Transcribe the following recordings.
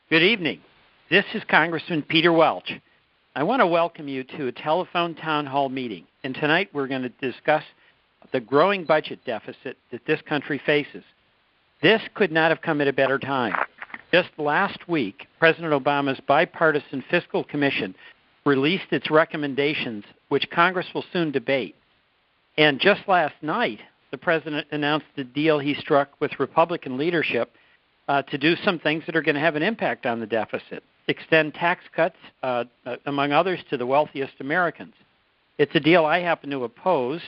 Good evening. This is Congressman Peter Welch. I want to welcome you to a telephone town hall meeting, and tonight we're going to discuss the growing budget deficit that this country faces. This could not have come at a better time. Just last week, President Obama's Bipartisan Fiscal Commission released its recommendations, which Congress will soon debate. And just last night, the President announced the deal he struck with Republican leadership to do some things that are going to have an impact on the deficit, extend tax cuts, among others, to the wealthiest Americans. It's a deal I happen to oppose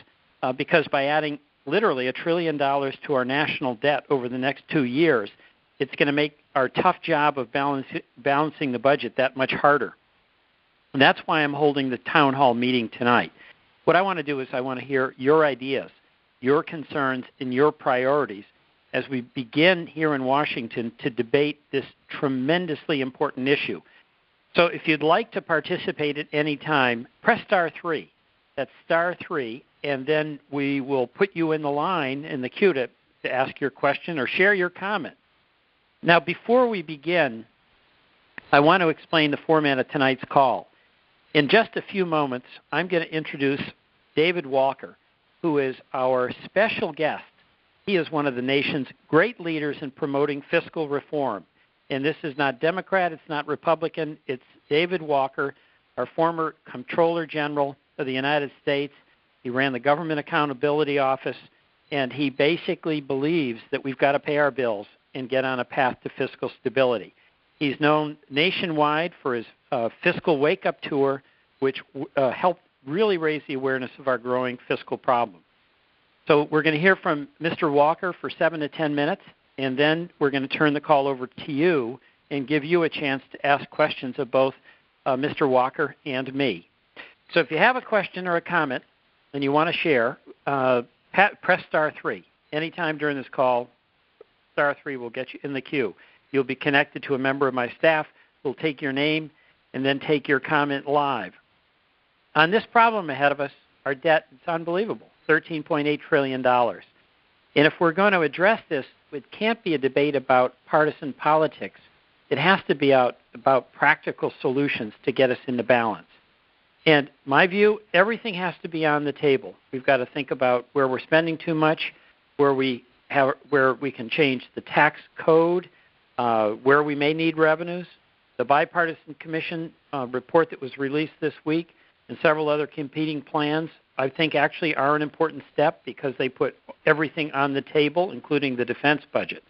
because by adding literally $1 trillion to our national debt over the next 2 years, it's going to make our tough job of balancing the budget that much harder. And that's why I'm holding the town hall meeting tonight. What I want to do is I want to hear your ideas, your concerns, and your priorities as we begin here in Washington to debate this tremendously important issue. So if you'd like to participate at any time, press *3. That's *3, and then we will put you in the line in the queue to ask your question or share your comment. Now, before we begin, I want to explain the format of tonight's call. In just a few moments, I'm going to introduce David Walker, who is our special guest. He is one of the nation's great leaders in promoting fiscal reform. And this is not Democrat, it's not Republican, it's David Walker, our former Comptroller General of the United States. He ran the Government Accountability Office, and he basically believes that we've got to pay our bills and get on a path to fiscal stability. He's known nationwide for his fiscal wake-up tour, which helped really raise the awareness of our growing fiscal problem. So we're going to hear from Mr. Walker for 7 to 10 minutes, and then we're going to turn the call over to you and give you a chance to ask questions of both Mr. Walker and me. So if you have a question or a comment and you want to share, press *3. Anytime during this call, *3 will get you in the queue. You'll be connected to a member of my staff who will take your name and then take your comment live. On this problem ahead of us, our debt, it's unbelievable, $13.8 trillion. And if we're going to address this, it can't be a debate about partisan politics. It has to be about practical solutions to get us into balance. And my view, everything has to be on the table. We've got to think about where we're spending too much, where we can change the tax code, where we may need revenues. The Bipartisan Commission report that was released this week and several other competing plans, I think actually are an important step because they put everything on the table, including the defense budget.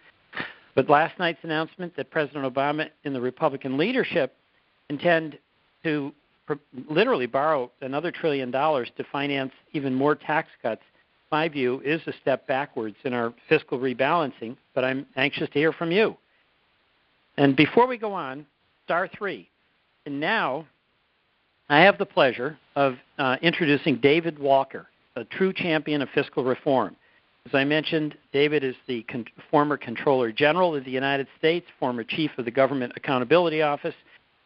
But last night's announcement that President Obama and the Republican leadership intend to literally borrow another $1 trillion to finance even more tax cuts, my view, is a step backwards in our fiscal rebalancing, but I'm anxious to hear from you. And before we go on, *3. And now I have the pleasure of introducing David Walker, a true champion of fiscal reform. As I mentioned, David is the former Comptroller General of the United States, former Chief of the Government Accountability Office,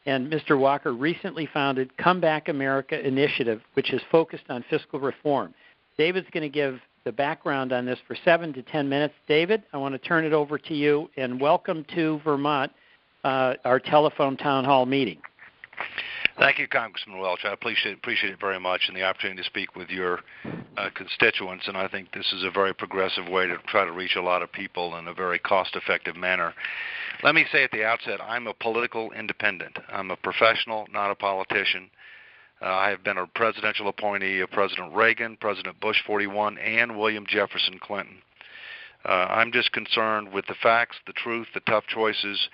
and Mr. Walker recently founded Come Back America Initiative, which is focused on fiscal reform. David's going to give the background on this for 7 to 10 minutes. David, I want to turn it over to you, and welcome to Vermont, our telephone town hall meeting. Thank you, Congressman Welch. I appreciate it very much and the opportunity to speak with your constituents, and I think this is a very progressive way to try to reach a lot of people in a very cost-effective manner. Let me say at the outset, I'm a political independent. I'm a professional, not a politician. I have been a presidential appointee of President Reagan, President Bush 41, and William Jefferson Clinton. I'm just concerned with the facts, the truth, the tough choices,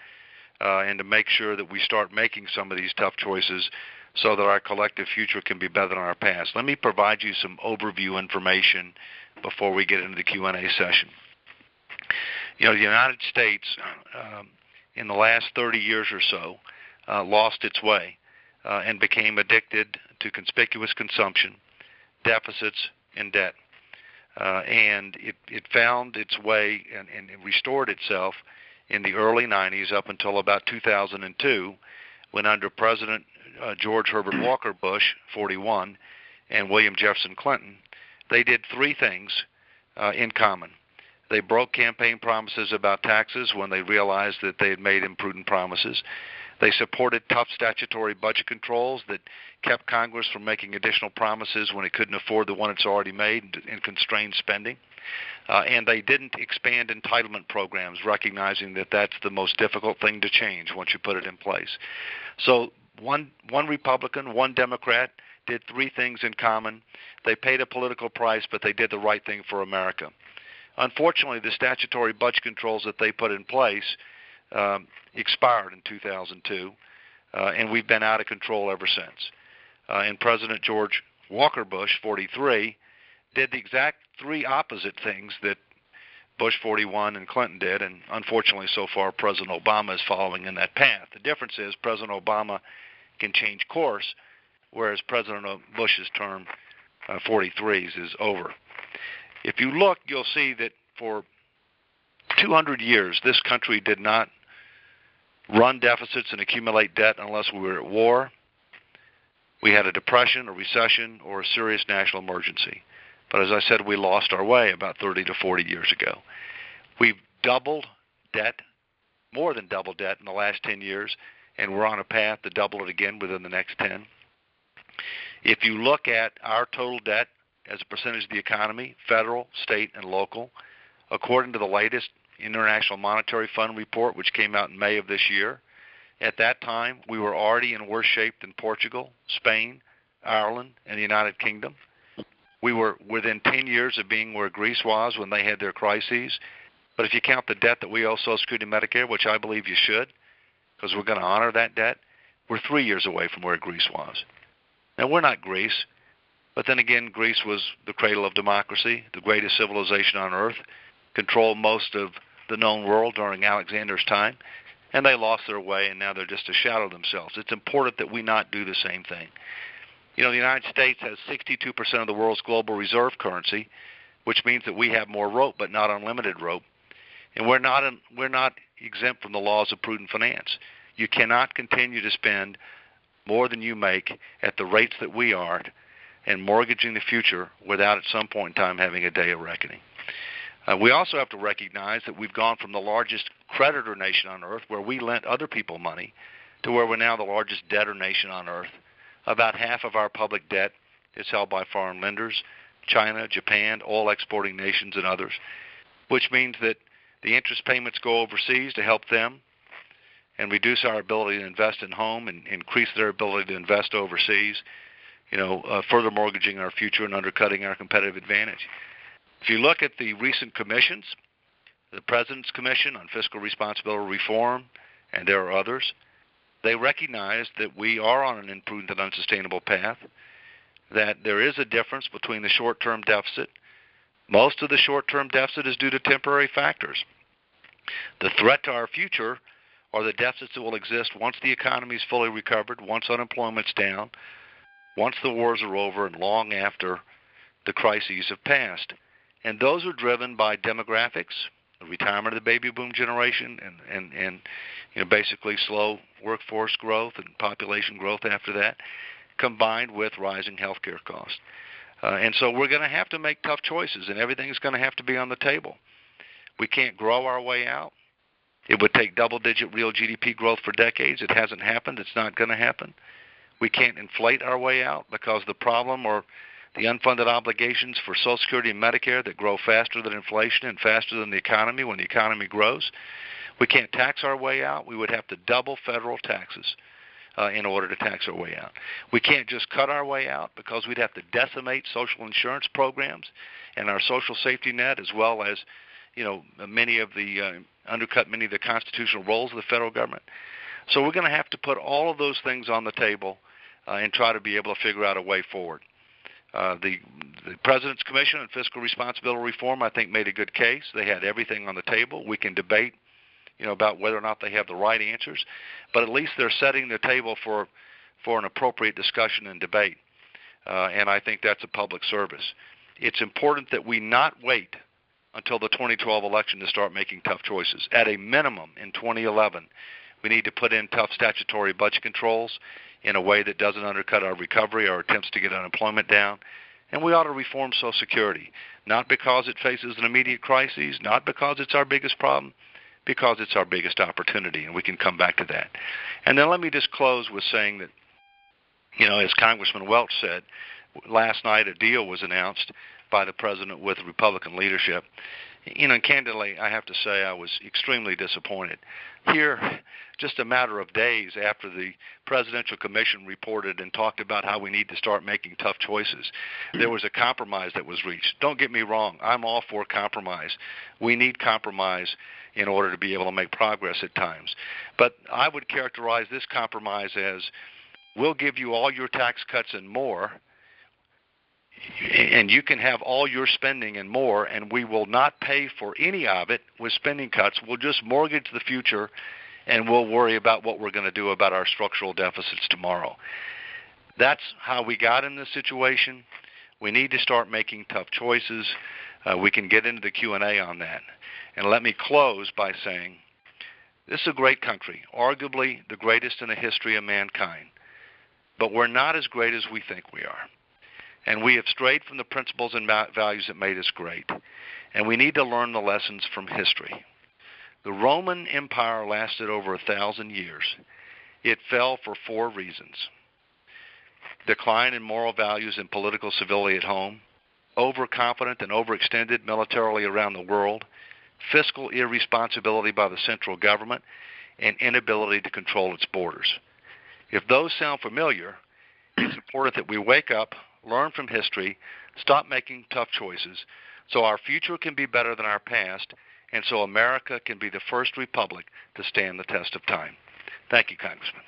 and to make sure that we start making some of these tough choices so that our collective future can be better than our past. Let me provide you some overview information before we get into the Q&A session. You know, the United States, in the last 30 years or so, lost its way and became addicted to conspicuous consumption, deficits, and debt. And it found its way and restored itself in the early 90s up until about 2002, when under President George Herbert Walker Bush, 41, and William Jefferson Clinton, they did three things in common. They broke campaign promises about taxes when they realized that they had made imprudent promises. They supported tough statutory budget controls that kept Congress from making additional promises when it couldn't afford the one it's already made and constrained spending. And they didn't expand entitlement programs, recognizing that that's the most difficult thing to change once you put it in place. So one Republican, one Democrat did three things in common. They paid a political price, but they did the right thing for America. Unfortunately, the statutory budget controls that they put in place expired in 2002, and we've been out of control ever since. And President George Walker Bush, 43, did the exact three opposite things that Bush 41 and Clinton did, and unfortunately so far President Obama is following in that path. The difference is President Obama can change course, whereas President Bush's term, 43's, is over. If you look, you'll see that for 200 years, this country did not run deficits and accumulate debt unless we were at war, we had a depression, a recession, or a serious national emergency. But as I said, we lost our way about 30 to 40 years ago. We've doubled debt, more than doubled debt in the last 10 years, and we're on a path to double it again within the next 10. If you look at our total debt as a percentage of the economy, federal, state, and local, according to the latest International Monetary Fund report, which came out in May of this year, at that time we were already in worse shape than Portugal, Spain, Ireland, and the United Kingdom. We were within 10 years of being where Greece was when they had their crises. But if you count the debt that we owe Social Security and Medicare, which I believe you should, because we're going to honor that debt, we're 3 years away from where Greece was. Now, we're not Greece, but then again, Greece was the cradle of democracy, the greatest civilization on earth, controlled most of the known world during Alexander's time, and they lost their way, and now they're just a shadow of themselves. It's important that we not do the same thing. You know, the United States has 62% of the world's global reserve currency, which means that we have more rope, but not unlimited rope. And we're not exempt from the laws of prudent finance. You cannot continue to spend more than you make at the rates that we are and mortgaging the future without at some point in time having a day of reckoning. We also have to recognize that we've gone from the largest creditor nation on earth, where we lent other people money, to where we're now the largest debtor nation on earth. About half of our public debt is held by foreign lenders, China, Japan, oil exporting nations, and others, which means that the interest payments go overseas to help them and reduce our ability to invest in home and increase their ability to invest overseas, further mortgaging our future and undercutting our competitive advantage. If you look at the recent commissions, the President's Commission on Fiscal Responsibility Reform, and there are others, they recognize that we are on an imprudent and unsustainable path, that there is a difference between the short-term deficit. Most of the short-term deficit is due to temporary factors. The threat to our future are the deficits that will exist once the economy is fully recovered, once unemployment's down, once the wars are over, and long after the crises have passed. And those are driven by demographics, the retirement of the baby boom generation, and basically slow workforce growth and population growth after that, combined with rising healthcare costs. And so we're going to have to make tough choices, and everything is going to have to be on the table. We can't grow our way out. It would take double-digit real GDP growth for decades. It hasn't happened. It's not going to happen. We can't inflate our way out, because the problem or the unfunded obligations for Social Security and Medicare that grow faster than inflation and faster than the economy when the economy grows. We can't tax our way out. We would have to double federal taxes in order to tax our way out. We can't just cut our way out, because we'd have to decimate social insurance programs and our social safety net, as well as undercut many of the constitutional roles of the federal government. So we're going to have to put all of those things on the table and try to be able to figure out a way forward. The President's Commission on Fiscal Responsibility Reform, I think, made a good case. They had everything on the table. We can debate, about whether or not they have the right answers, but at least they're setting the table for an appropriate discussion and debate, and I think that's a public service. It's important that we not wait until the 2012 election to start making tough choices. At a minimum, in 2011, we need to put in tough statutory budget controls in a way that doesn't undercut our recovery, our attempts to get unemployment down, And we ought to reform Social Security, not because it faces an immediate crisis, not because it's our biggest problem, because it's our biggest opportunity, and we can come back to that. And then let me just close with saying that, as Congressman Welch said, last night a deal was announced by the president with Republican leadership. And candidly, I have to say I was extremely disappointed. Here, just a matter of days after the Presidential Commission reported and talked about how we need to start making tough choices, there was a compromise that was reached. Don't get me wrong. I'm all for compromise. We need compromise in order to be able to make progress at times. But I would characterize this compromise as, we'll give you all your tax cuts and more, and you can have all your spending and more, and we will not pay for any of it with spending cuts. We'll just mortgage the future, and we'll worry about what we're going to do about our structural deficits tomorrow. That's how we got in this situation. We need to start making tough choices. We can get into the Q&A on that. And let me close by saying, this is a great country, arguably the greatest in the history of mankind. But we're not as great as we think we are. And we have strayed from the principles and values that made us great. And we need to learn the lessons from history. The Roman Empire lasted over 1,000 years. It fell for 4 reasons: decline in moral values and political civility at home, overconfident and overextended militarily around the world, fiscal irresponsibility by the central government, and inability to control its borders. If those sound familiar, it's important that we wake up, learn from history, stop making tough choices, so our future can be better than our past, and so America can be the first republic to stand the test of time. Thank you, Congressman.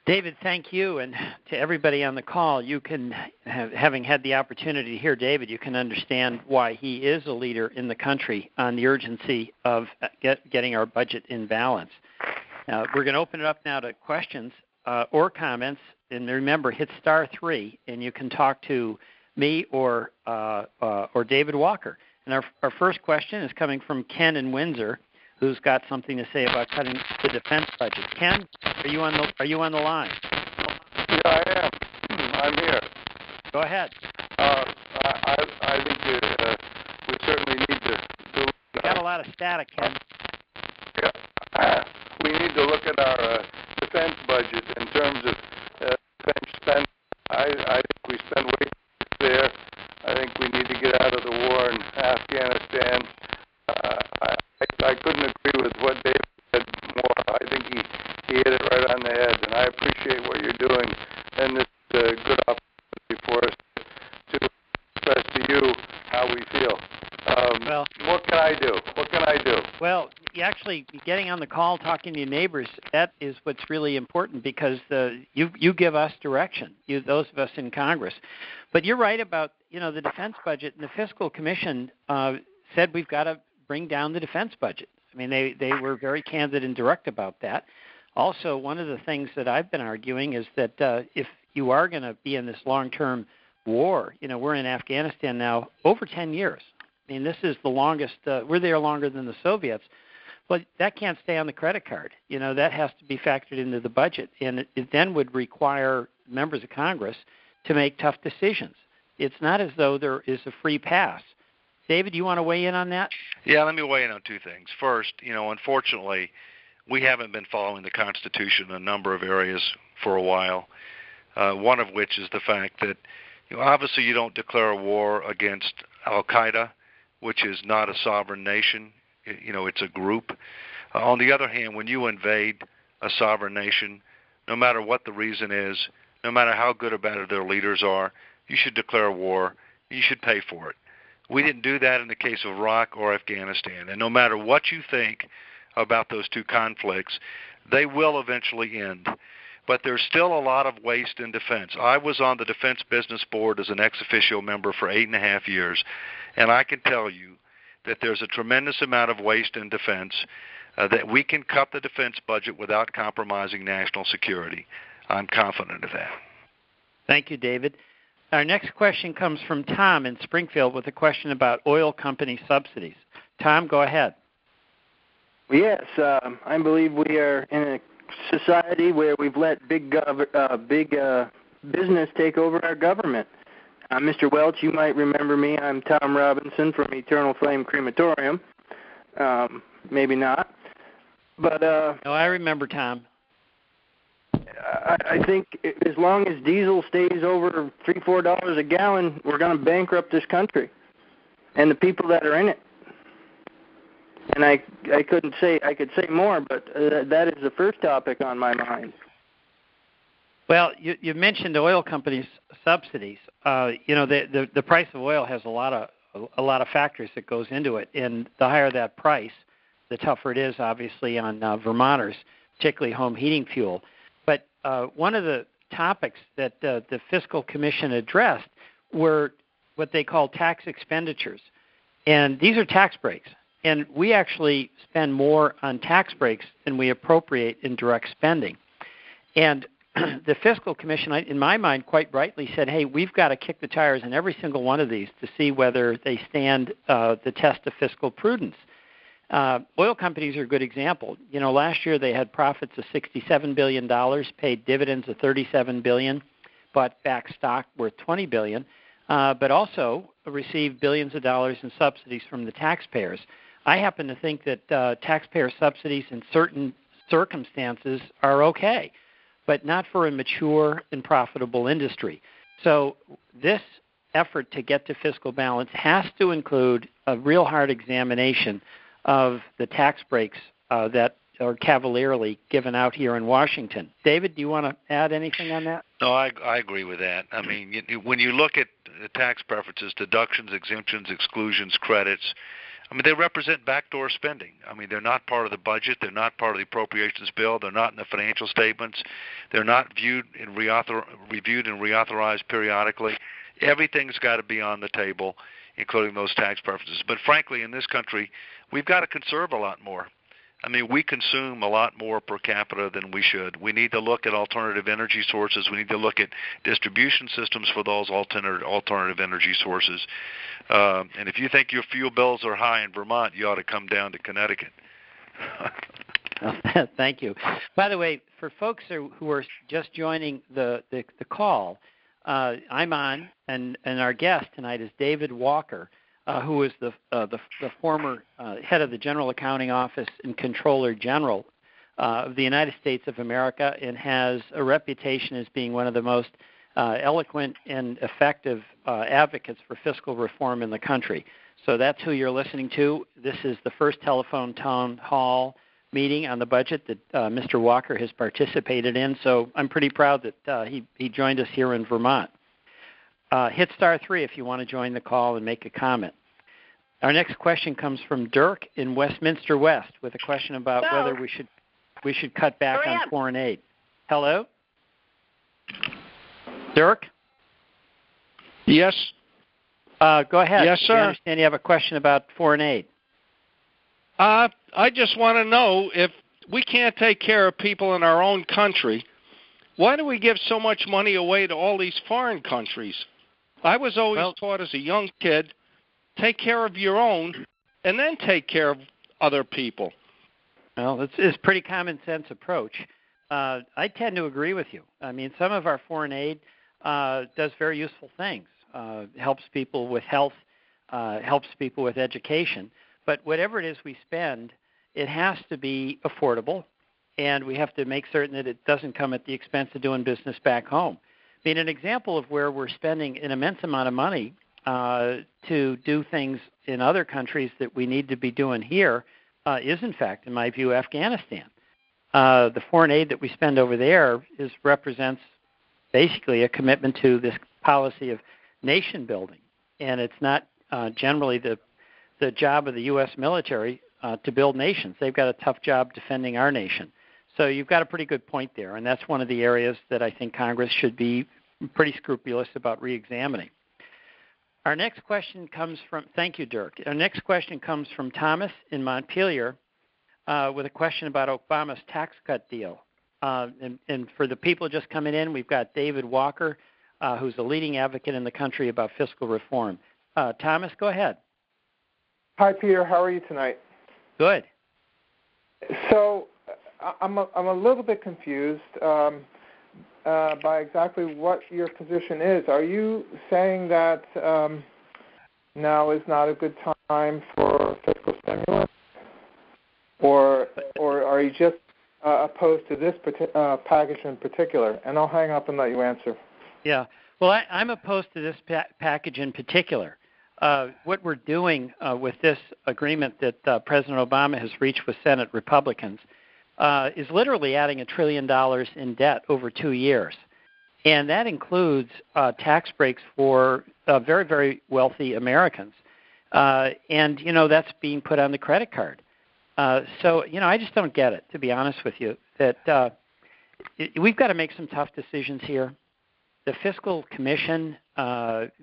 David, thank you, and to everybody on the call, you can, having had the opportunity to hear David, you can understand why he is a leader in the country on the urgency of getting our budget in balance. We're going to open it up now to questions or comments. And remember, hit *3, and you can talk to me or David Walker. And our first question is coming from Ken in Windsor, who's got something to say about cutting the defense budget. Ken, are you on the line? Yeah, I am. I'm here. Go ahead. I think we certainly need to. You got a lot of static, Ken. Yeah. We need to look at our defense budget in terms of defense spend. I think we spend way too much there. I think we need to get out of the war in Afghanistan. I couldn't agree with what David said more. I think he hit it right on the head, and I appreciate what you're doing. And this is a good opportunity for us to express to you how we feel. What can I do? What can I do? Well, you actually getting on the call, talking to your neighbors, that is what's really important, because you give us direction, those of us in Congress. But you're right about the defense budget, and the Fiscal Commission said we've got to bring down the defense budget. I mean, they were very candid and direct about that. Also, one of the things that I've been arguing is that if you are going to be in this long-term war, we're in Afghanistan now over 10 years. I mean, this is the longest. We're there longer than the Soviets. But that can't stay on the credit card. That has to be factored into the budget. And it then would require members of Congress to make tough decisions. It's not as though there is a free pass. David, do you want to weigh in on that? Yeah, let me weigh in on 2 things. First, unfortunately, we haven't been following the Constitution in a number of areas for a while, one of which is the fact that obviously you don't declare a war against al-Qaeda, which is not a sovereign nation. It's a group. On the other hand, when you invade a sovereign nation, no matter what the reason is, no matter how good or bad their leaders are, you should declare war. You should pay for it. We didn't do that in the case of Iraq or Afghanistan. And no matter what you think about those 2 conflicts, they will eventually end. But there's still a lot of waste in defense. I was on the Defense Business Board as an ex officio member for 8.5 years, and I can tell you that there's a tremendous amount of waste in defense, that we can cut the defense budget without compromising national security. I'm confident of that. Thank you, David. Our next question comes from Tom in Springfield with a question about oil company subsidies. Tom, go ahead. Yes, I believe we are in a society where we've let big business take over our government. Mr. Welch, you might remember me. I'm Tom Robinson from Eternal Flame Crematorium. Maybe not. But no, I remember Tom. I think as long as diesel stays over $3-4 a gallon, we're going to bankrupt this country and the people that are in it. And I could say more, but that is the first topic on my mind. Well, you mentioned oil companies' subsidies. The price of oil has a lot of factors that goes into it, and the higher that price, the tougher it is, obviously, on Vermonters, particularly home heating fuel. But one of the topics that the Fiscal Commission addressed were what they call tax expenditures, and these are tax breaks. And we actually spend more on tax breaks than we appropriate in direct spending. And the Fiscal Commission, in my mind, quite rightly said, hey, we've got to kick the tires on every single one of these to see whether they stand the test of fiscal prudence. Oil companies are a good example. Last year they had profits of $67 billion, paid dividends of $37 billion, bought back stock worth $20 billion, but also received billions of dollars in subsidies from the taxpayers. I happen to think that taxpayer subsidies in certain circumstances are okay, but not for a mature and profitable industry. So this effort to get to fiscal balance has to include a real hard examination of the tax breaks that are cavalierly given out here in Washington. David, do you want to add anything on that? No, I agree with that. I mean, when you look at the tax preferences, deductions, exemptions, exclusions, credits, I mean, they represent backdoor spending. I mean, they're not part of the budget. They're not part of the appropriations bill. They're not in the financial statements. They're not reviewed and reauthorized periodically. Everything's got to be on the table, including those tax preferences. But frankly, in this country, we've got to conserve a lot more. I mean, we consume a lot more per capita than we should. We need to look at alternative energy sources. We need to look at distribution systems for those alternative energy sources. And if you think your fuel bills are high in Vermont, you ought to come down to Connecticut. Thank you. By the way, for folks who are just joining the call, I'm on, and our guest tonight is David Walker, who is the former head of the General Accounting Office and Controller General of the United States of America, and has a reputation as being one of the most eloquent and effective advocates for fiscal reform in the country. So that's who you're listening to. This is the first telephone town hall meeting on the budget that Mr. Walker has participated in. So I'm pretty proud that he joined us here in Vermont. Hit star 3 if you want to join the call and make a comment. Our next question comes from Dirk in Westminster West with a question about whether we should cut back on foreign aid. Hello? Dirk? Yes. Go ahead. Yes, sir. I understand you have a question about foreign aid. I just want to know, if we can't take care of people in our own country, why do we give so much money away to all these foreign countries? I was always taught as a young kid, take care of your own and then take care of other people. Well, it's a pretty common sense approach. I tend to agree with you. I mean, some of our foreign aid does very useful things, helps people with health, helps people with education. But whatever it is we spend, it has to be affordable, and we have to make certain that it doesn't come at the expense of doing business back home. I mean, an example of where we're spending an immense amount of money to do things in other countries that we need to be doing here is, in fact, in my view, Afghanistan. The foreign aid that we spend over there represents basically a commitment to this policy of nation building, and it's not generally the job of the U.S. military to build nations. They've got a tough job defending our nation. So you've got a pretty good point there, and that's one of the areas that I think Congress should be pretty scrupulous about reexamining. Our next question comes from, thank you, Dirk. Our next question comes from Thomas in Montpelier with a question about Obama's tax cut deal. And for the people just coming in, we've got David Walker, who's a leading advocate in the country about fiscal reform. Thomas, go ahead. Hi, Peter. How are you tonight? Good. So I'm a little bit confused. by exactly what your position is. Are you saying that now is not a good time for fiscal stimulus, or are you just opposed to this package in particular? And I'll hang up and let you answer. Yeah. Well, I'm opposed to this package in particular. What we're doing with this agreement that President Obama has reached with Senate Republicans is literally adding $1 trillion in debt over 2 years. And that includes tax breaks for very, very wealthy Americans. And, that's being put on the credit card. So, I just don't get it, to be honest with you, that we've got to make some tough decisions here. The Fiscal Commission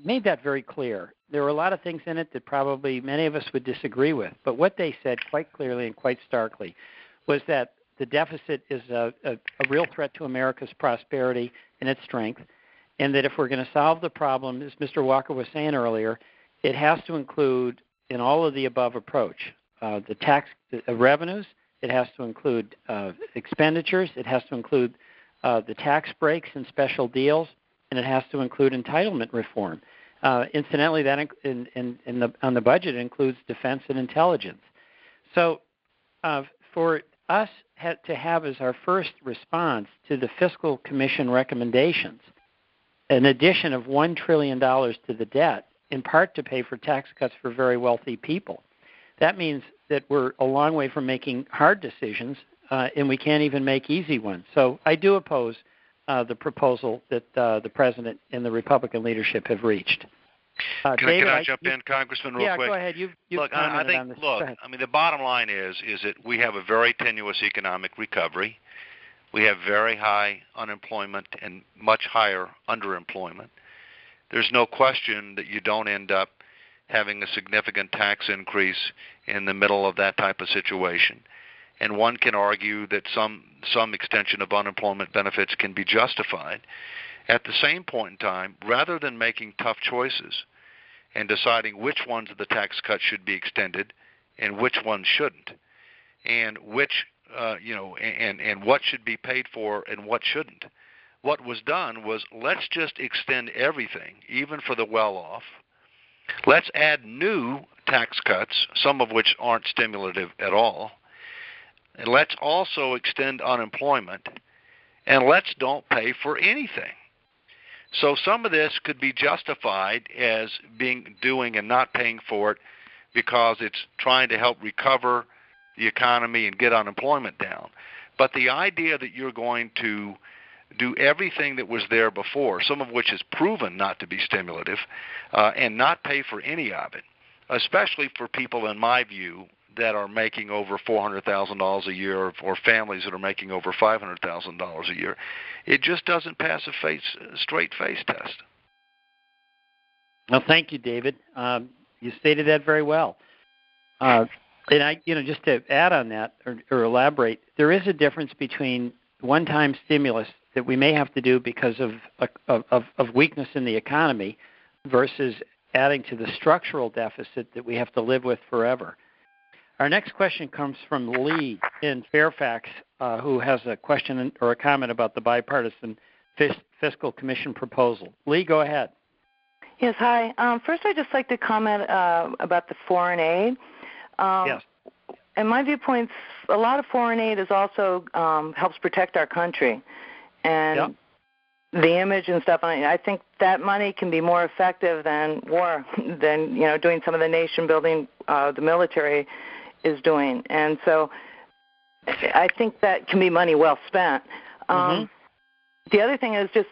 made that very clear. There were a lot of things in it that probably many of us would disagree with. But what they said quite clearly and quite starkly was that the deficit is a real threat to America's prosperity and its strength, and that if we're going to solve the problem, as Mr. Walker was saying earlier, it has to include, in all of the above approach, the tax revenues, it has to include expenditures, it has to include the tax breaks and special deals, and it has to include entitlement reform. Incidentally, that on the budget includes defense and intelligence. So for us to have as our first response to the Fiscal Commission recommendations an addition of $1 trillion to the debt, in part to pay for tax cuts for very wealthy people, that means that we're a long way from making hard decisions, and we can't even make easy ones. So I do oppose the proposal that the President and the Republican leadership have reached. Can I jump in, Congressman, real quick? Yeah, go ahead. You've look, commented on this. The bottom line is that we have a very tenuous economic recovery. We have very high unemployment and much higher underemployment. There's no question that you don't end up having a significant tax increase in the middle of that type of situation. And one can argue that some extension of unemployment benefits can be justified. At the same point in time, rather than making tough choices and deciding which ones of the tax cuts should be extended and which ones shouldn't, and which and what should be paid for and what shouldn't, what was done was, let's just extend everything, even for the well-off. Let's add new tax cuts, some of which aren't stimulative at all. And let's also extend unemployment, and let's don't pay for anything. So some of this could be justified as doing and not paying for it because it's trying to help recover the economy and get unemployment down. But the idea that you're going to do everything that was there before, some of which is proven not to be stimulative, and not pay for any of it, especially for people, in my view, that are making over $400,000 a year, or families that are making over $500,000 a year, it just doesn't pass a straight face test. Well, thank you, David. You stated that very well. And I, just to add on that or elaborate, there is a difference between one-time stimulus that we may have to do because of weakness in the economy versus adding to the structural deficit that we have to live with forever. Our next question comes from Lee in Fairfax, who has a question or a comment about the bipartisan fiscal commission proposal. Lee, go ahead. Yes, hi. First, I'd just like to comment about the foreign aid. Yes. In my viewpoints, a lot of foreign aid is also helps protect our country and the image and stuff. I think that money can be more effective than doing some of the nation building the military is doing. And so I think that can be money well spent. The other thing is just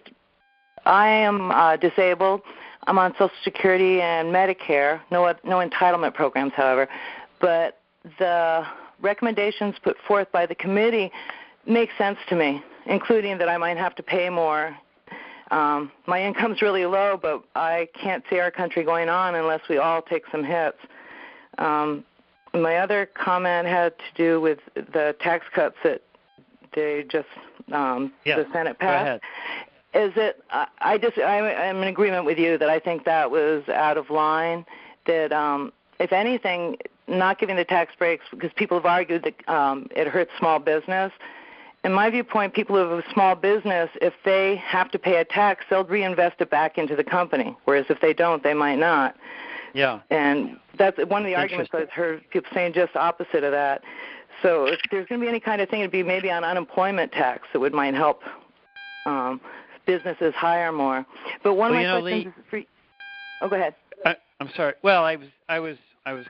I am disabled. I'm on Social Security and Medicare, no entitlement programs, however. But the recommendations put forth by the committee make sense to me, including that I might have to pay more. My income's really low, but I can't see our country going on unless we all take some hits. My other comment had to do with the tax cuts that they just the Senate passed. Is that I'm in agreement with you that I think that was out of line. That if anything, not giving the tax breaks, because people have argued that it hurts small business, in my viewpoint, people who have a small business, if they have to pay a tax, they'll reinvest it back into the company, whereas if they don't, they might not. Yeah. And that's one of the arguments I've heard people saying just the opposite of that. So if there's going to be any kind of thing, it would be maybe on unemployment tax that might help businesses hire more. But one of my questions is for you. Oh, go ahead. I'm sorry. Well, I was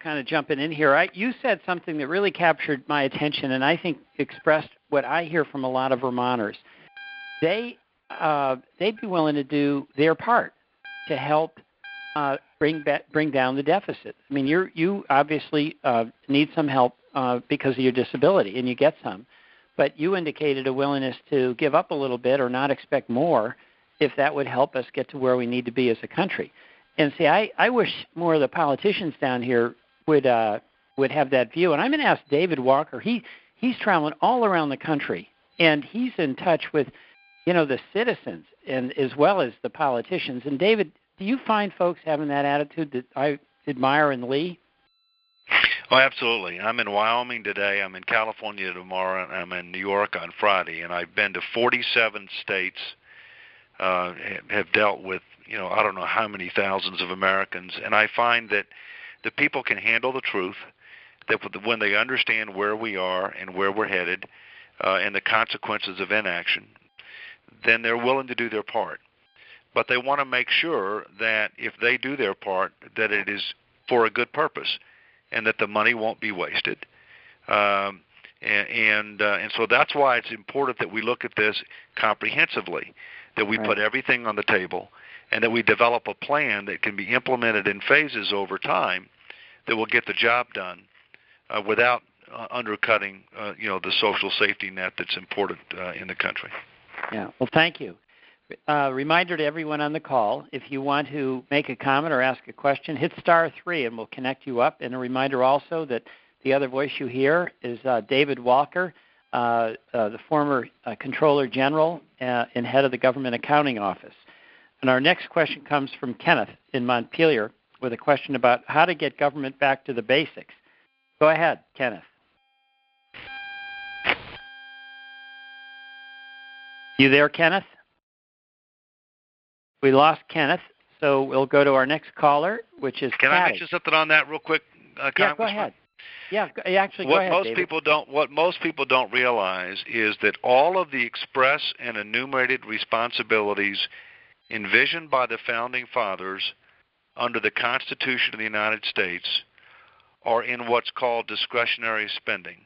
kind of jumping in here. You said something that really captured my attention, and I think expressed what I hear from a lot of Vermonters. They'd be willing to do their part to help bring down the deficit. I mean, you obviously need some help because of your disability, and you get some. But you indicated a willingness to give up a little bit or not expect more if that would help us get to where we need to be as a country. And see, I wish more of the politicians down here would have that view. And I'm going to ask David Walker. He's traveling all around the country, and he's in touch with, the citizens and as well as the politicians. And David, do you find folks having that attitude that I admire in Lee? Oh, absolutely. I'm in Wyoming today. I'm in California tomorrow. And I'm in New York on Friday. And I've been to 47 states, have dealt with, I don't know how many thousands of Americans. And I find that the people can handle the truth, that when they understand where we are and where we're headed and the consequences of inaction, then they're willing to do their part. But they want to make sure that if they do their part, that it is for a good purpose and that the money won't be wasted. And so that's why it's important that we look at this comprehensively, that we put everything on the table, and that we develop a plan that can be implemented in phases over time that will get the job done without undercutting, the social safety net that's important in the country. Yeah. Well, thank you. Reminder to everyone on the call, if you want to make a comment or ask a question, hit *3 and we'll connect you up. And a reminder also that the other voice you hear is David Walker, the former Controller General and head of the Government Accounting Office. And our next question comes from Kenneth in Montpelier with a question about how to get government back to the basics. Go ahead, Kenneth. You there, Kenneth? We lost Kenneth, so we'll go to our next caller, which is Can Patty. I mention something on that real quick, Yeah, go ahead. Yeah, actually, go ahead, David. What most people don't realize is that all of the express and enumerated responsibilities envisioned by the Founding Fathers under the Constitution of the United States are in what's called discretionary spending,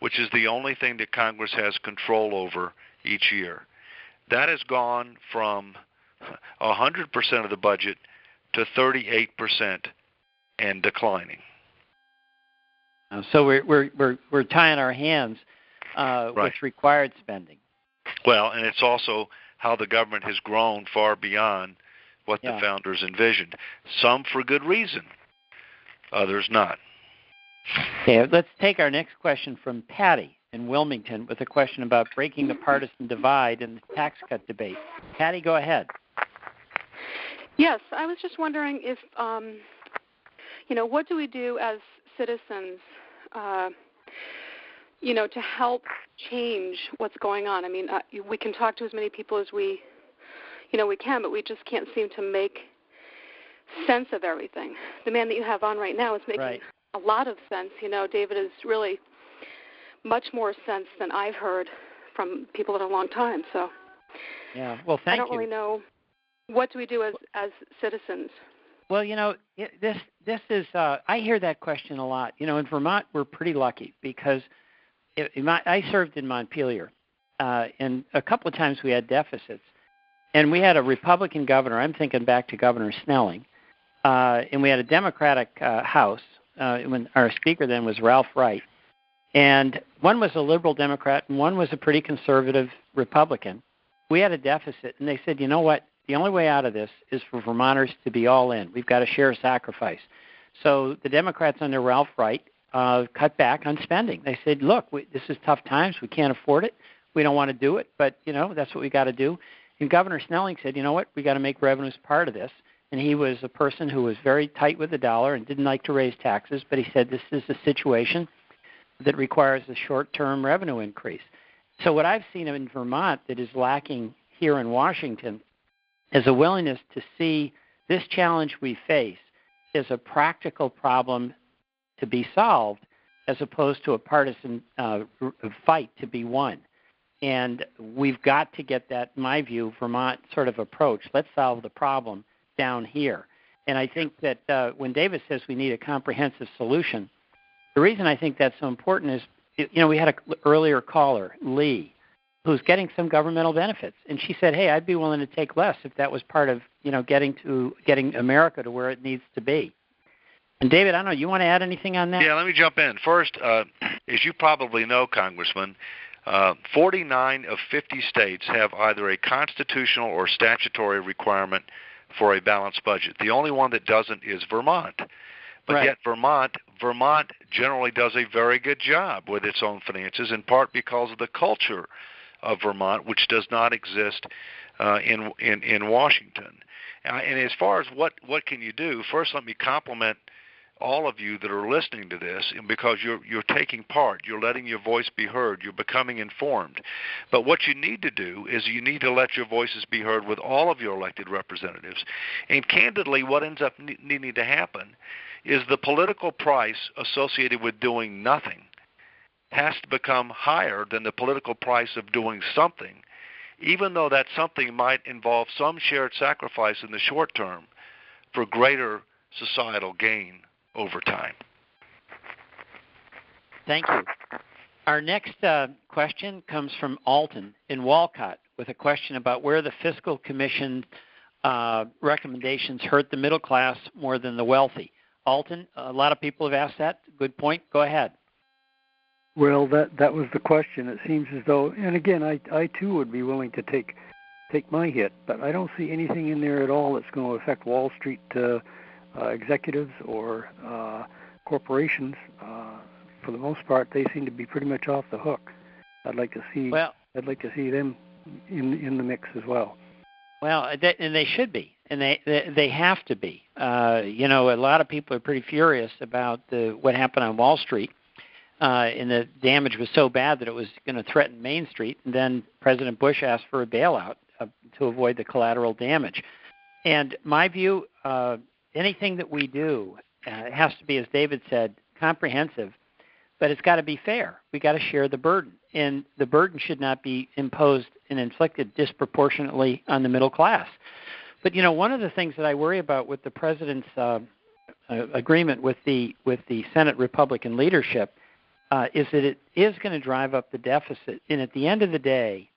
which is the only thing that Congress has control over each year. That has gone from 100% of the budget to 38% and declining. So we're tying our hands with required spending. Well, and it's also how the government has grown far beyond what the founders envisioned. Some for good reason, others not. Okay, let's take our next question from Patty in Wilmington with a question about breaking the partisan divide in the tax cut debate. Patty, go ahead. Yes, I was just wondering if, what do we do as citizens, to help change what's going on? I mean, we can talk to as many people as we can, but we just can't seem to make sense of everything. The man that you have on right now is making a lot of sense. David is really much more sense than I've heard from people in a long time. So, yeah, well, thank you. I don't really know. What do we do as citizens? Well, this is I hear that question a lot. In Vermont, we're pretty lucky because I served in Montpelier, and a couple of times we had deficits, and we had a Republican governor. I'm thinking back to Governor Snelling, and we had a Democratic House. When our speaker then was Ralph Wright, and one was a liberal Democrat and one was a pretty conservative Republican. We had a deficit, and they said, you know what? The only way out of this is for Vermonters to be all in. We've got to share a sacrifice. So the Democrats under Ralph Wright cut back on spending. They said, look, this is tough times. We can't afford it. We don't want to do it, but, that's what we got to do. And Governor Snelling said, you know what, we got to make revenues part of this. And he was a person who was very tight with the dollar and didn't like to raise taxes, but he said this is a situation that requires a short-term revenue increase. So what I've seen in Vermont that is lacking here in Washington is a willingness to see this challenge we face as a practical problem to be solved as opposed to a partisan fight to be won. And we've got to get that, in my view, Vermont sort of approach. Let's solve the problem down here. And I think that when David says we need a comprehensive solution, the reason I think that's so important is, we had an earlier caller, Lee, who's getting some governmental benefits. And she said, hey, I'd be willing to take less if that was part of, getting America to where it needs to be. And David, I don't know, you want to add anything on that? Yeah, let me jump in. First, as you probably know, Congressman, 49 of 50 states have either a constitutional or statutory requirement for a balanced budget. The only one that doesn't is Vermont. But right. Yet Vermont generally does a very good job with its own finances, in part because of the culture of Vermont, which does not exist in Washington. And as far as what can you do, first let me compliment all of you that are listening to this, because you're taking part, you're letting your voice be heard, you're becoming informed. But what you need to do is you need to let your voices be heard with all of your elected representatives. And candidly, what ends up needing to happen is the political price associated with doing nothing has to become higher than the political price of doing something, even though that something might involve some shared sacrifice in the short term for greater societal gain over time. Thank you. Our next question comes from Alton in Walcott with a question about where the Fiscal Commission recommendations hurt the middle class more than the wealthy. Alton, a lot of people have asked that. Good point. Go ahead. Well, that was the question. It seems as though, and again, I too would be willing to take my hit, but I don't see anything in there at all that's going to affect Wall Street executives or corporations. For the most part, they seem to be pretty much off the hook. I'd like to see them in the mix as well. Well, and they should be, and they have to be. A lot of people are pretty furious about what happened on Wall Street, and the damage was so bad that it was going to threaten Main Street. And then President Bush asked for a bailout to avoid the collateral damage. And my view, anything that we do has to be, as David said, comprehensive, but it's got to be fair. We got to share the burden, and the burden should not be imposed and inflicted disproportionately on the middle class. But one of the things that I worry about with the president's agreement with the Senate Republican leadership is that it is going to drive up the deficit. And at the end of the day,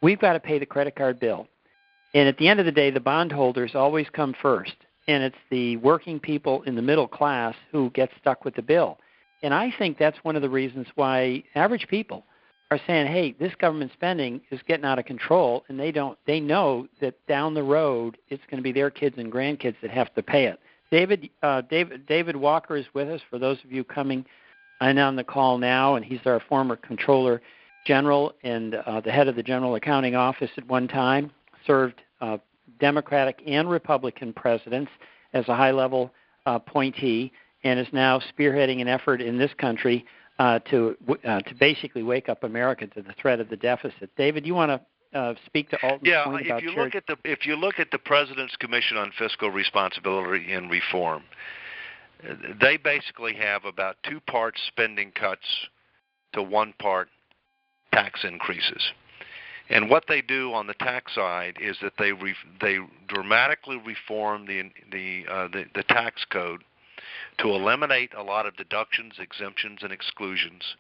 we've got to pay the credit card bill. And at the end of the day, the bondholders always come first. And it's the working people in the middle class who get stuck with the bill. And I think that's one of the reasons why average people are saying, hey, this government spending is getting out of control, and they know that down the road it's going to be their kids and grandkids that have to pay it. David Walker is with us, for those of you coming in on the call now, and he's our former Comptroller General and the head of the General Accounting Office at one time, served Democratic and Republican presidents as a high-level appointee, and is now spearheading an effort in this country to basically wake up America to the threat of the deficit. David, you want to speak to Alton's point about if you look at the President's Commission on Fiscal Responsibility and Reform, they basically have about 2 parts spending cuts to 1 part tax increases. And what they do on the tax side is that they dramatically reform the tax code to eliminate a lot of deductions, exemptions, and exclusions,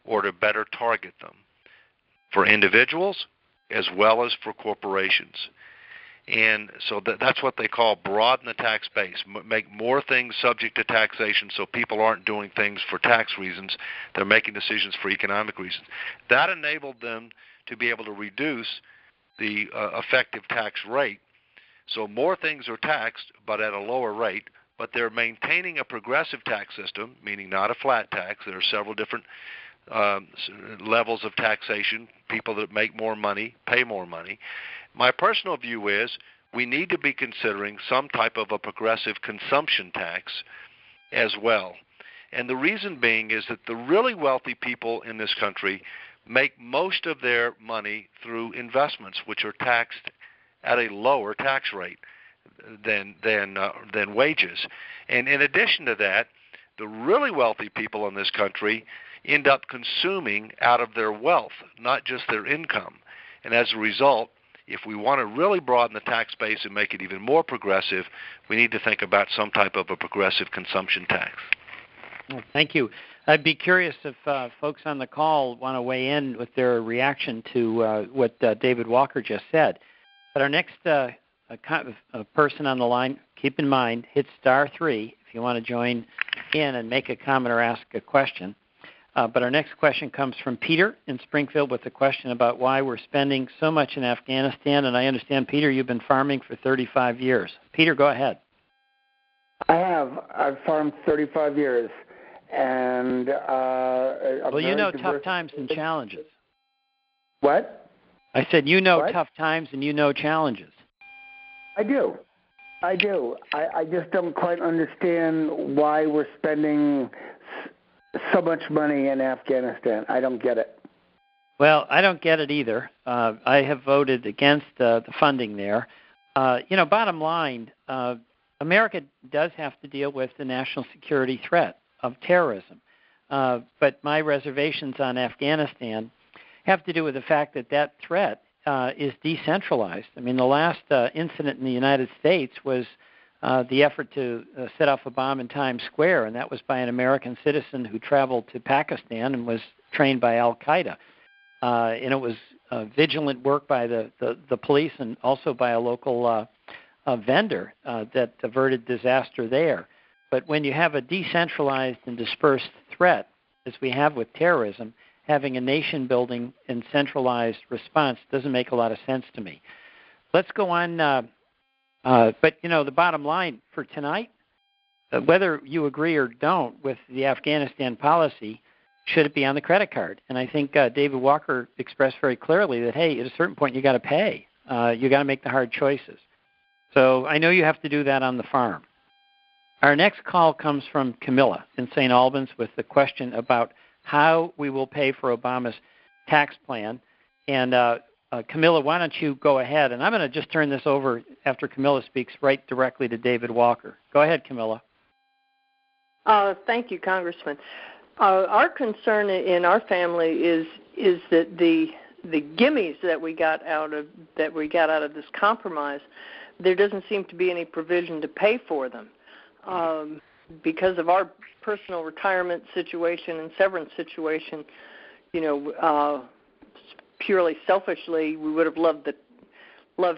or to better target them for individuals as well as for corporations. And so that's what they call broaden the tax base, make more things subject to taxation so people aren't doing things for tax reasons. They're making decisions for economic reasons. That enabled them to be able to reduce the effective tax rate. So more things are taxed, but at a lower rate, but they're maintaining a progressive tax system, meaning not a flat tax. There are several different levels of taxation. People that make more money pay more money. My personal view is we need to be considering some type of a progressive consumption tax as well. And the reason being is that the really wealthy people in this country make most of their money through investments, which are taxed at a lower tax rate than wages. And in addition to that, the really wealthy people in this country end up consuming out of their wealth, not just their income. And as a result, if we want to really broaden the tax base and make it even more progressive, we need to think about some type of a progressive consumption tax. Well, thank you. I'd be curious if folks on the call want to weigh in with their reaction to what David Walker just said. But our next person on the line, keep in mind, hit *3 if you want to join in and make a comment or ask a question. But our next question comes from Peter in Springfield with a question about why we're spending so much in Afghanistan. And I understand, Peter, you've been farming for 35 years. Peter, go ahead. I have. I've farmed 35 years. And well, you know tough times and challenges. What? I said you know tough times and you know challenges. I do. I just don't quite understand why we're spending so much money in Afghanistan. I don't get it. Well, I don't get it either. I have voted against the funding there. Bottom line, America does have to deal with the national security threat of terrorism. But my reservations on Afghanistan have to do with the fact that threat is decentralized. I mean, the last incident in the United States was the effort to set off a bomb in Times Square, and that was by an American citizen who traveled to Pakistan and was trained by Al-Qaeda. And it was vigilant work by the police and also by a local vendor that averted disaster there. But when you have a decentralized and dispersed threat, as we have with terrorism, having a nation-building and centralized response doesn't make a lot of sense to me. Let's go on. But, the bottom line for tonight, whether you agree or don't with the Afghanistan policy, should it be on the credit card? And I think David Walker expressed very clearly that, hey, at a certain point you got to pay. You got to make the hard choices. So I know you have to do that on the farm. Our next call comes from Camilla in St. Albans with the question about how we will pay for Obama's tax plan. And Camilla, why don't you go ahead? And I'm going to just turn this over after Camilla speaks right directly to David Walker. Go ahead, Camilla. Thank you, Congressman. Our concern in our family is that the gimmies that we got out of this compromise, there doesn't seem to be any provision to pay for them. Because of our personal retirement situation and severance situation, purely selfishly, we would have loved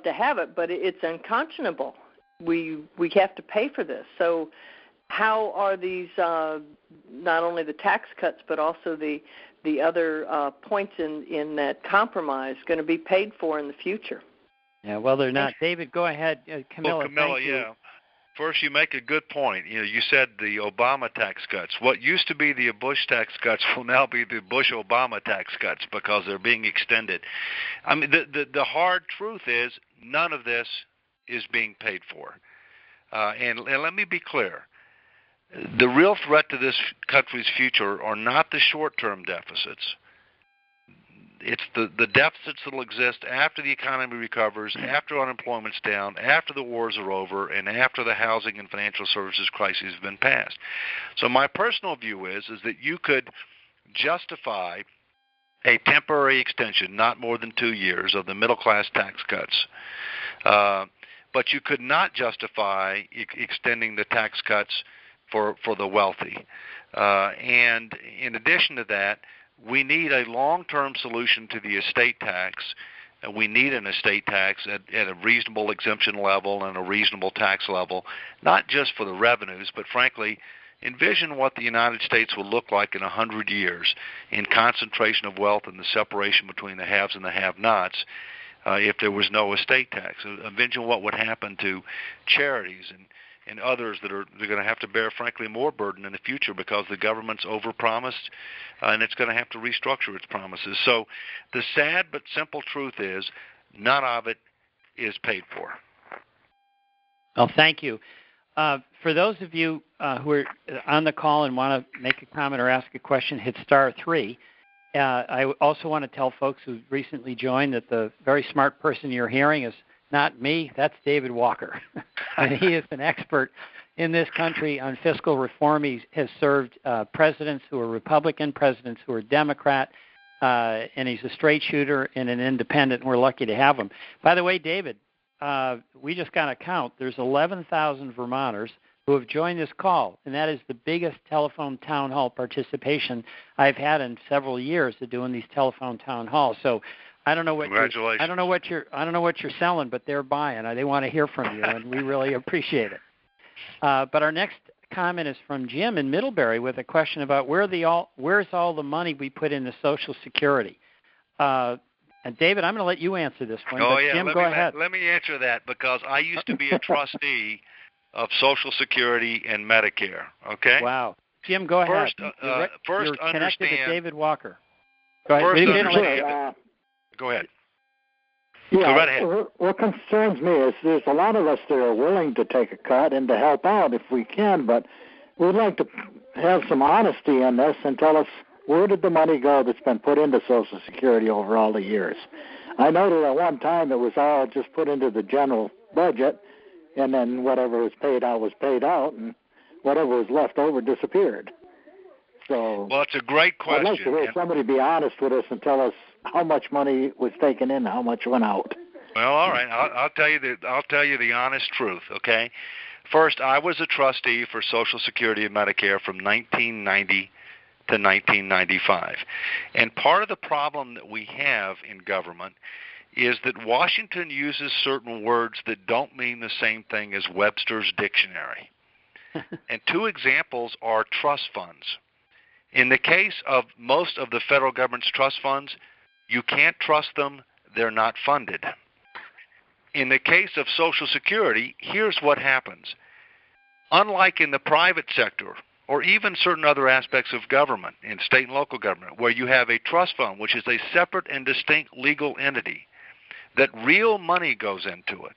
to have it, but it's unconscionable. We have to pay for this. So how are these not only the tax cuts but also the other points in that compromise going to be paid for in the future? Yeah, well, they're not. David, go ahead. Camilla, well, Camilla, thank you. Yeah. First, you make a good point. You said the Obama tax cuts. What used to be the Bush tax cuts will now be the Bush-Obama tax cuts because they're being extended. I mean, the hard truth is none of this is being paid for. And let me be clear. The real threat to this country's future are not the short-term deficits. It's the deficits that will exist after the economy recovers, after unemployment's down, after the wars are over, and after the housing and financial services crises have been passed. So my personal view is that you could justify a temporary extension, not more than 2 years, of the middle-class tax cuts. But you could not justify extending the tax cuts for the wealthy. And in addition to that, we need a long-term solution to the estate tax. We need an estate tax at a reasonable exemption level and a reasonable tax level, not just for the revenues, but frankly, envision what the United States will look like in 100 years in concentration of wealth and the separation between the haves and the have-nots if there was no estate tax. Envision what would happen to charities and others they're going to have to bear, frankly, more burden in the future because the government's overpromised and it's going to have to restructure its promises. So the sad but simple truth is none of it is paid for. Well, thank you. For those of you who are on the call and want to make a comment or ask a question, hit *3. I also want to tell folks who recently joined that the very smart person you're hearing is not me. That's David Walker. And he is an expert in this country on fiscal reform. He has served presidents who are Republican, presidents who are Democrat, and he's a straight shooter and an independent, and we're lucky to have him. By the way, David, we just got a count. There's 11,000 Vermonters who have joined this call, and that is the biggest telephone town hall participation I've had in several years of doing these telephone town halls. So I don't know what Congratulations. I don't know what you're selling, but they're buying. They want to hear from you, and we really appreciate it. But our next comment is from Jim in Middlebury with a question about where's all the money we put into Social Security. And David, I'm going to let you answer this one. Oh, but yeah. Jim, go ahead. Let me answer that because I used to be a trustee of Social Security and Medicare, okay? Wow. Jim, go ahead. First you're connected to understand. David Walker. Go ahead. Go ahead. Yeah, go right ahead. What concerns me is there's a lot of us that are willing to take a cut and to help out if we can, but we'd like to have some honesty in this and tell us where did the money go that's been put into Social Security over all the years. I know that at one time it was all just put into the general budget, and then whatever was paid out, and whatever was left over disappeared. So, well, it's a great question. I'd like to hear somebody be honest with us and tell us how much money was taken in, and how much went out. Well, all right. I'll tell you the honest truth. Okay. First, I was a trustee for Social Security and Medicare from 1990 to 1995, and part of the problem that we have in government is that Washington uses certain words that don't mean the same thing as Webster's dictionary. And two examples are trust funds. In the case of most of the federal government's trust funds, you can't trust them, they're not funded. In the case of Social Security, here's what happens. Unlike in the private sector, or even certain other aspects of government, in state and local government, where you have a trust fund, which is a separate and distinct legal entity, that real money goes into it,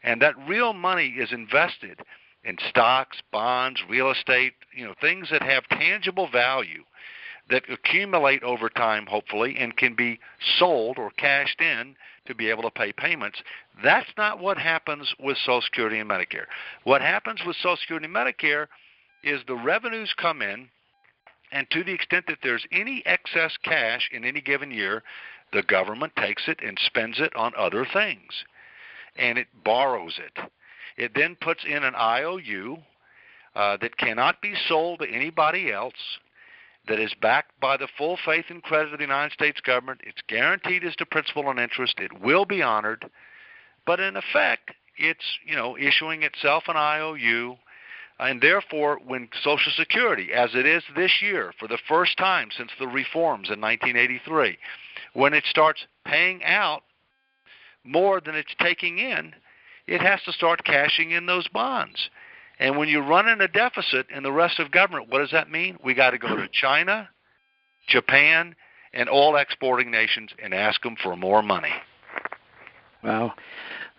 and that real money is invested in stocks, bonds, real estate, things that have tangible value that accumulate over time, hopefully, and can be sold or cashed in to be able to pay payments. That's not what happens with Social Security and Medicare. What happens with Social Security and Medicare is the revenues come in, and to the extent that there's any excess cash in any given year, the government takes it and spends it on other things, and it borrows it. It then puts in an IOU that cannot be sold to anybody else, that is backed by the full faith and credit of the United States government. It's guaranteed as to principal and interest. It will be honored. But in effect, it's, issuing itself an IOU. And therefore, when Social Security, as it is this year, for the first time since the reforms in 1983, when it starts paying out more than it's taking in, it has to start cashing in those bonds. And when you run in a deficit in the rest of government, what does that mean? We got to go to China, Japan, and all exporting nations and ask them for more money. Wow.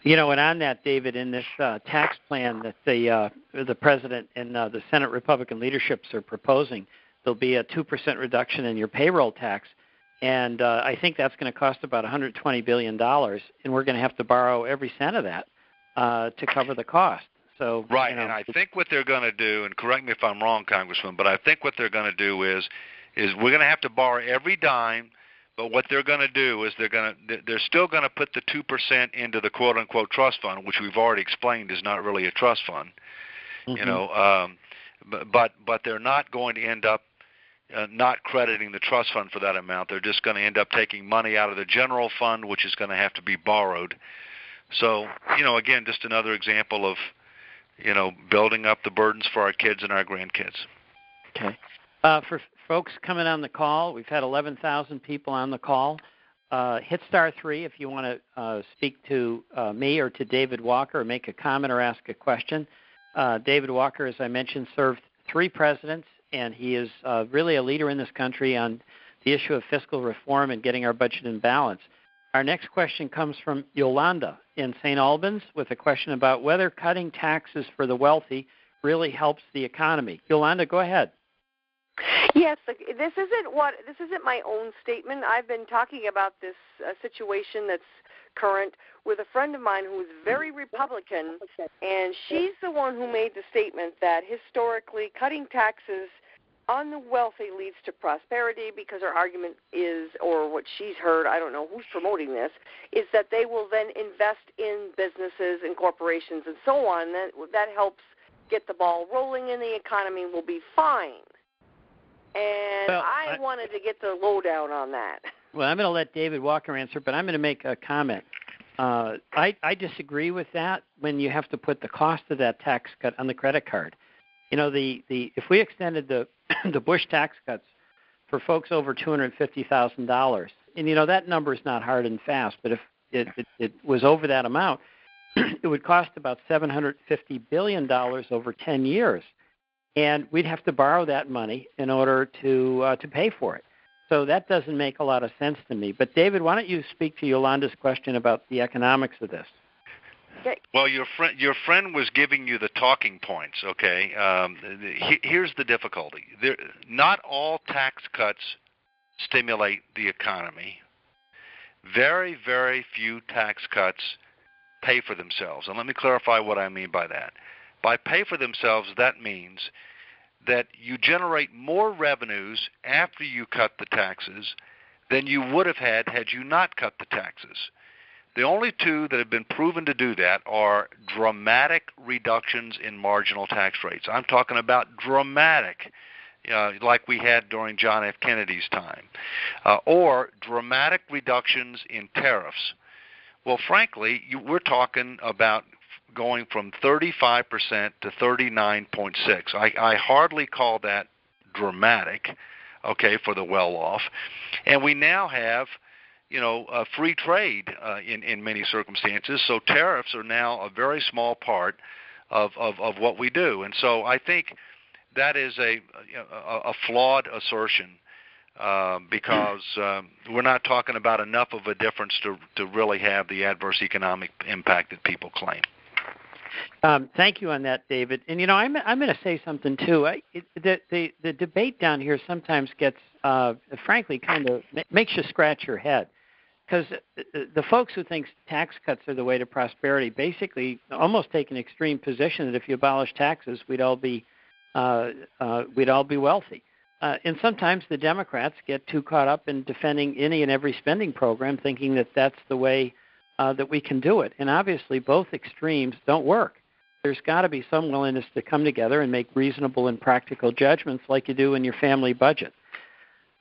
And on that, David, in this tax plan that the President and the Senate Republican leaderships are proposing, there'll be a 2% reduction in your payroll tax. And I think that's going to cost about $120 billion, and we're going to have to borrow every cent of that to cover the cost. So, right, and I think what they're going to do, and correct me if I'm wrong, Congressman, but I think what they're going to do is we're going to have to borrow every dime. But what they're going to do is they're still going to put the 2% into the quote unquote trust fund, which we've already explained is not really a trust fund. But they're not going to end up not crediting the trust fund for that amount. They're just going to end up taking money out of the general fund, which is going to have to be borrowed. So, again, just another example of, building up the burdens for our kids and our grandkids. Okay. For folks coming on the call, we've had 11,000 people on the call. Hit *3 if you want to speak to me or to David Walker or make a comment or ask a question. David Walker, as I mentioned, served 3 presidents, and he is really a leader in this country on the issue of fiscal reform and getting our budget in balance. Our next question comes from Yolanda in St. Albans with a question about whether cutting taxes for the wealthy really helps the economy. Yolanda, go ahead. Yes, this isn't my own statement. I've been talking about this situation that's current with a friend of mine who is very Republican, and she's the one who made the statement that historically cutting taxes on the wealthy leads to prosperity, because her argument is, or what she's heard, I don't know who's promoting this, is that they will then invest in businesses and corporations and so on. That helps get the ball rolling and the economy will be fine. And I wanted to get the lowdown on that. Well, I'm going to let David Walker answer, but I'm going to make a comment. I disagree with that when you have to put the cost of that tax cut on the credit card. You know, if we extended the Bush tax cuts for folks over $250,000, and, you know, that number is not hard and fast, but if it was over that amount, it would cost about $750 billion over 10 years. And we'd have to borrow that money in order to pay for it. So that doesn't make a lot of sense to me. But, David, why don't you speak to Yolanda's question about the economics of this? Well, your friend was giving you the talking points, okay? Here's the difficulty. Not all tax cuts stimulate the economy. Very, very few tax cuts pay for themselves. And let me clarify what I mean by that. By pay for themselves, that means that you generate more revenues after you cut the taxes than you would have had you not cut the taxes. The only two that have been proven to do that are dramatic reductions in marginal tax rates. I'm talking about dramatic, like we had during John F. Kennedy's time, or dramatic reductions in tariffs. Well, frankly, we're talking about going from 35% to 39.6%. I hardly call that dramatic, okay, for the well-off. And we now have, a free trade in many circumstances. So tariffs are now a very small part of what we do. And so I think that is a flawed assertion because we're not talking about enough of a difference to really have the adverse economic impact that people claim. Thank you on that, David. And, I'm going to say something, too. The debate down here sometimes gets, frankly, kind of makes you scratch your head. Because the folks who think tax cuts are the way to prosperity basically almost take an extreme position that if you abolish taxes, we'd all be wealthy. And sometimes the Democrats get too caught up in defending any and every spending program, thinking that that's the way that we can do it. And obviously, both extremes don't work. There's got to be some willingness to come together and make reasonable and practical judgments like you do in your family budget.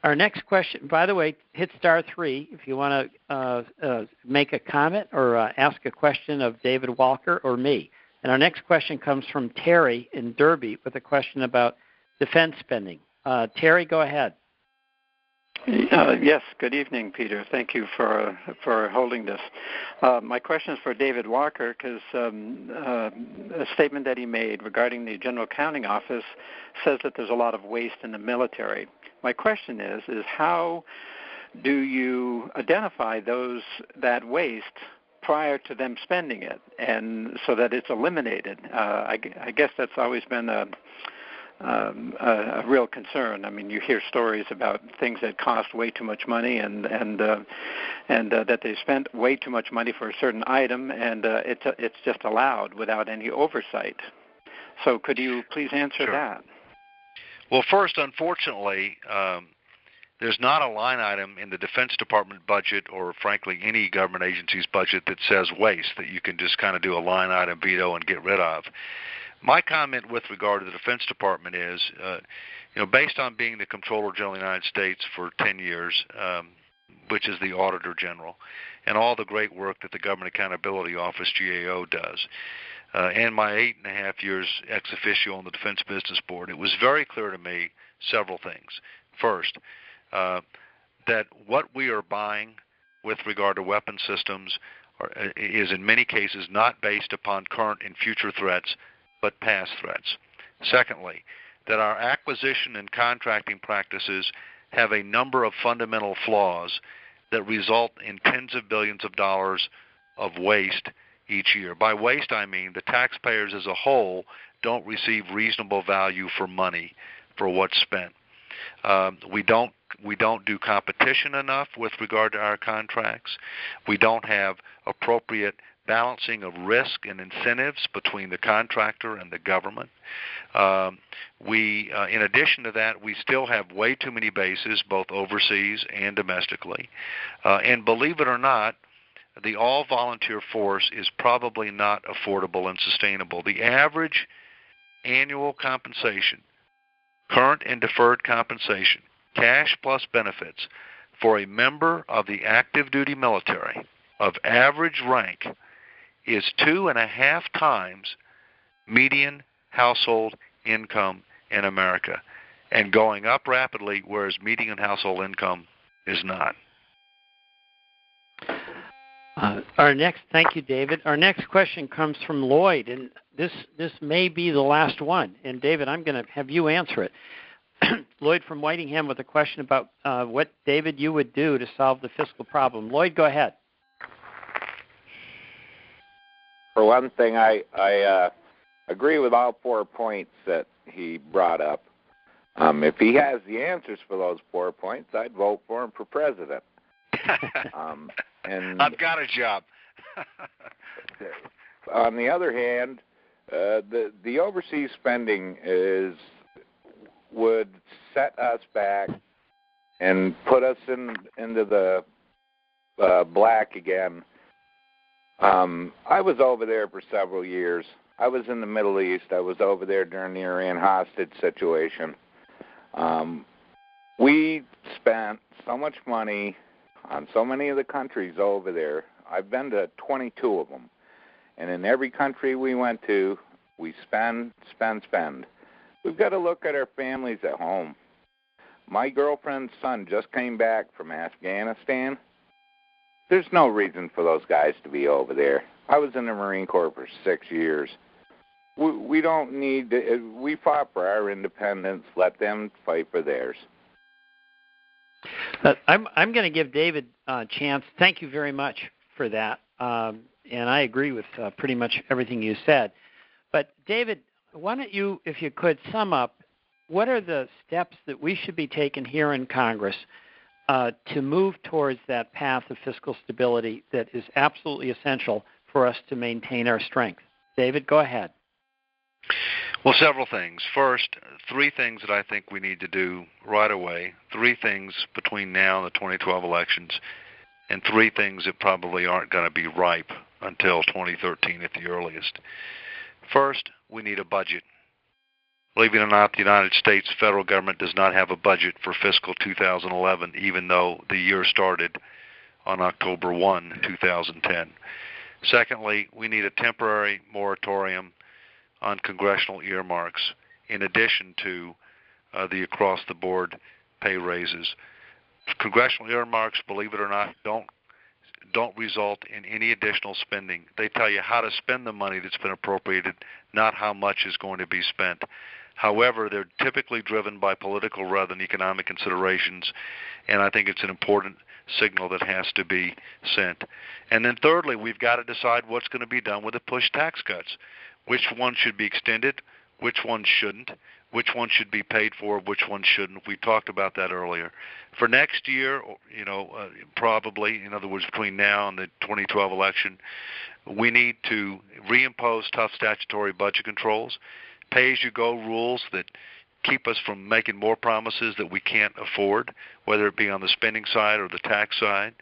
Our next question, by the way, hit *3 if you want to make a comment or ask a question of David Walker or me. And our next question comes from Terry in Derby with a question about defense spending. Terry, go ahead. Yes, good evening, Peter. Thank you for holding this. My question is for David Walker, because a statement that he made regarding the General Accounting Office says that there's a lot of waste in the military. My question is how do you identify that waste prior to them spending it, and so that it's eliminated? I guess that's always been a real concern. I mean, you hear stories about things that cost way too much money, and that they spent way too much money for a certain item, and it's just allowed without any oversight. So, could you please answer that? Well, first, unfortunately, there's not a line item in the Defense Department budget, or frankly any government agency's budget, that says waste that you can just kind of do a line item veto and get rid of. My comment with regard to the Defense Department is, based on being the Comptroller General of the United States for 10 years, which is the Auditor General, and all the great work that the Government Accountability Office, GAO, does, and my 8.5 years ex officio on the Defense Business Board, it was very clear to me several things. First, that what we are buying with regard to weapon systems is in many cases not based upon current and future threats, but past threats. Secondly, that our acquisition and contracting practices have a number of fundamental flaws that result in tens of billions of dollars of waste each year. By waste, I mean the taxpayers as a whole don't receive reasonable value for money for what's spent. We don't do competition enough with regard to our contracts. We don't have appropriate balancing of risk and incentives between the contractor and the government. In addition to that, we still have way too many bases, both overseas and domestically. And believe it or not, the all-volunteer force is probably not affordable and sustainable. The average annual compensation, current and deferred compensation, cash plus benefits, for a member of the active duty military of average rank is 2.5 times median household income in America, and going up rapidly, whereas median household income is not. Thank you, David. Our next question comes from Lloyd, and this may be the last one. And David, I'm going to have you answer it. Lloyd from Whitingham with a question about what, David, you would do to solve the fiscal problem. Lloyd, go ahead. For one thing, I agree with all 4 points that he brought up. If he has the answers for those 4 points, I'd vote for him for president. And I've got a job. On the other hand, the overseas spending would set us back and put us into the black again. I was over there for several years. I was in the Middle East. I was over there during the Iran hostage situation. We spent so much money on so many of the countries over there. I've been to 22 of them. And in every country we went to, we spend. We've got to look at our families at home. My girlfriend's son just came back from Afghanistan. There's no reason for those guys to be over there. I was in the Marine Corps for 6 years. We don't need to, we fought for our independence. Let them fight for theirs. I'm going to give David a chance. Thank you very much for that. And I agree with pretty much everything you said. But David, why don't you, if you could, sum up what are the steps that we should be taking here in Congress to move towards that path of fiscal stability that is absolutely essential for us to maintain our strength? David, go ahead. Well, several things. First, 3 things that I think we need to do right away, 3 things between now and the 2012 elections, and 3 things that probably aren't going to be ripe until 2013 at the earliest. First, we need a budget. Believe it or not, the United States federal government does not have a budget for fiscal 2011, even though the year started on October 1, 2010. Secondly, we need a temporary moratorium on congressional earmarks, in addition to the across-the-board pay raises. Congressional earmarks, believe it or not, don't result in any additional spending. They tell you how to spend the money that's been appropriated, not how much is going to be spent. However, they're typically driven by political rather than economic considerations, and I think it's an important signal that has to be sent. And then thirdly, we've got to decide what's going to be done with the push tax cuts. Which ones should be extended, which ones shouldn't, which ones should be paid for, which ones shouldn't. We talked about that earlier. For next year, probably, in other words, between now and the 2012 election, we need to reimpose tough statutory budget controls, pay-as-you-go rules that keep us from making more promises that we can't afford, whether it be on the spending side or the tax side,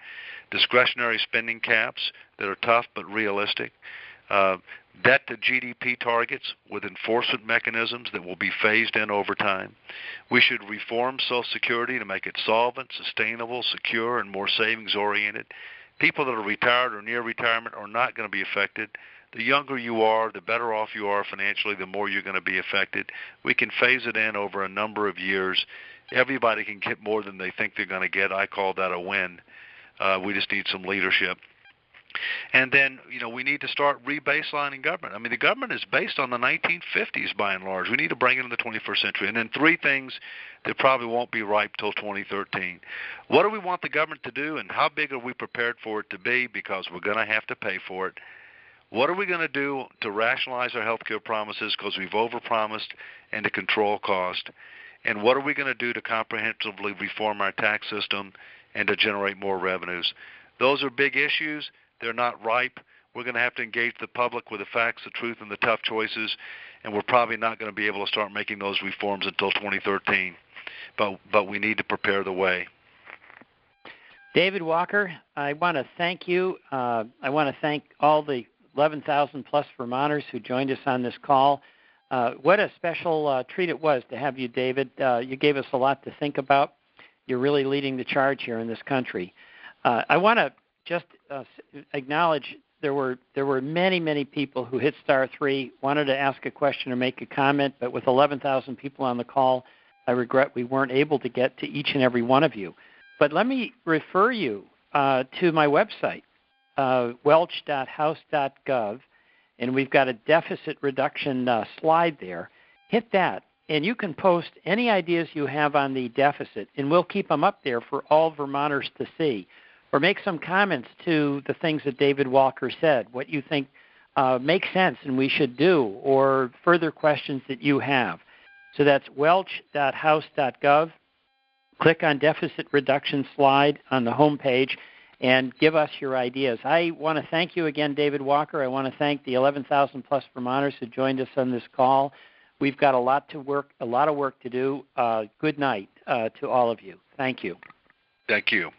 discretionary spending caps that are tough but realistic, debt to GDP targets with enforcement mechanisms that will be phased in over time. We should reform Social Security to make it solvent, sustainable, secure, and more savings-oriented. People that are retired or near retirement are not going to be affected. The younger you are, the better off you are financially, the more you're going to be affected. We can phase it in over a number of years. Everybody can get more than they think they're going to get. I call that a win. We just need some leadership. And then, we need to start rebaselining government. I mean, the government is based on the 1950s by and large. We need to bring it into the 21st century. And then 3 things that probably won't be ripe till 2013. What do we want the government to do, and how big are we prepared for it to be, because we're going to have to pay for it? What are we going to do to rationalize our health care promises because we've overpromised and to control cost? and what are we going to do to comprehensively reform our tax system and to generate more revenues. Those are big issues. They're not ripe. We're going to have to engage the public with the facts, the truth, and the tough choices, and we're probably not going to be able to start making those reforms until 2013. But we need to prepare the way. David Walker, I want to thank you. I want to thank all the 11,000-plus Vermonters who joined us on this call. What a special treat it was to have you, David. You gave us a lot to think about. You're really leading the charge here in this country. I want to just acknowledge there were many, many people who hit *3, wanted to ask a question or make a comment, but with 11,000 people on the call, I regret we weren't able to get to each and every one of you. But let me refer you to my website, welch.house.gov, and we've got a deficit reduction slide there. Hit that, and you can post any ideas you have on the deficit, and we'll keep them up there for all Vermonters to see. Or make some comments to the things that David Walker said, what you think makes sense and we should do, or further questions that you have. So that's welch.house.gov. Click on Deficit Reduction slide on the home page and give us your ideas. I want to thank you again, David Walker. I want to thank the 11,000-plus Vermonters who joined us on this call. We've got a lot of work to do. Good night to all of you. Thank you. Thank you.